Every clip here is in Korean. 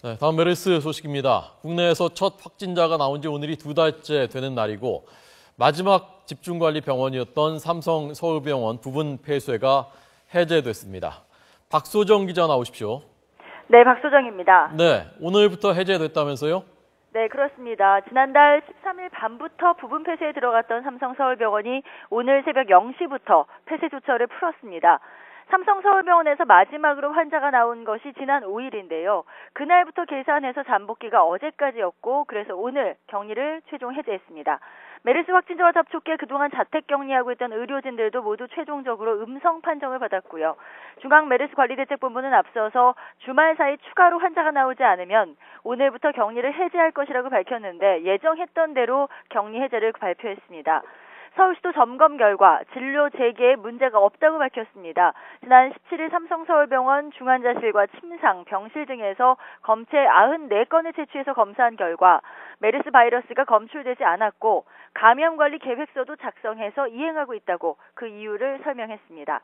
네, 다음 메르스 소식입니다. 국내에서 첫 확진자가 나온 지 오늘이 2달째 되는 날이고 마지막 집중관리병원이었던 삼성 서울병원 부분 폐쇄가 해제됐습니다. 박소정 기자 나오십시오. 네, 박소정입니다. 네, 오늘부터 해제됐다면서요? 네, 그렇습니다. 지난달 13일 밤부터 부분 폐쇄에 들어갔던 삼성 서울병원이 오늘 새벽 0시부터 폐쇄 조처를 풀었습니다. 삼성 서울병원에서 마지막으로 환자가 나온 것이 지난 5일인데요. 그날부터 계산해서 잠복기가 어제까지였고 그래서 오늘 격리를 최종 해제했습니다. 메르스 확진자와 접촉해 그동안 자택 격리하고 있던 의료진들도 모두 최종적으로 음성 판정을 받았고요. 중앙메르스관리대책본부는 앞서서 주말 사이 추가로 환자가 나오지 않으면 오늘부터 격리를 해제할 것이라고 밝혔는데 예정했던 대로 격리 해제를 발표했습니다. 서울시도 점검 결과 진료 재개에 문제가 없다고 밝혔습니다. 지난 17일 삼성서울병원 중환자실과 침상, 병실 등에서 검체 94건을 채취해서 검사한 결과 메르스 바이러스가 검출되지 않았고 감염관리 계획서도 작성해서 이행하고 있다고 그 이유를 설명했습니다.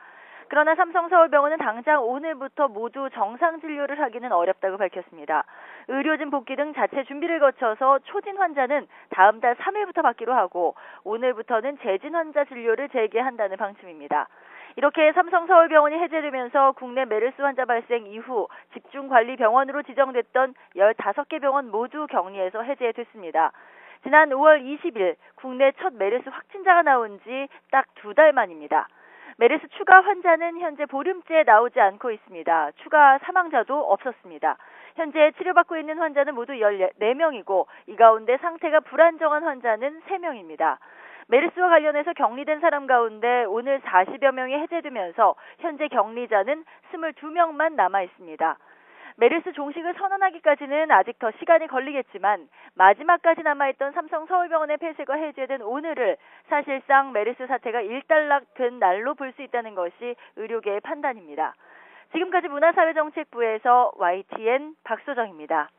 그러나 삼성서울병원은 당장 오늘부터 모두 정상진료를 하기는 어렵다고 밝혔습니다. 의료진 복귀 등 자체 준비를 거쳐서 초진 환자는 다음 달 3일부터 받기로 하고 오늘부터는 재진 환자 진료를 재개한다는 방침입니다. 이렇게 삼성서울병원이 해제되면서 국내 메르스 환자 발생 이후 집중관리병원으로 지정됐던 15개 병원 모두 격리해서 해제됐습니다. 지난 5월 20일 국내 첫 메르스 확진자가 나온 지 딱 2달 만입니다. 메르스 추가 환자는 현재 보름째 나오지 않고 있습니다. 추가 사망자도 없었습니다. 현재 치료받고 있는 환자는 모두 14명이고 이 가운데 상태가 불안정한 환자는 3명입니다. 메르스와 관련해서 격리된 사람 가운데 오늘 40여 명이 해제되면서 현재 격리자는 22명만 남아 있습니다. 메르스 종식을 선언하기까지는 아직 더 시간이 걸리겠지만 마지막까지 남아있던 삼성 서울병원의 폐쇄가 해제된 오늘을 사실상 메르스 사태가 일단락된 날로 볼 수 있다는 것이 의료계의 판단입니다. 지금까지 문화사회정책부에서 YTN 박소정입니다.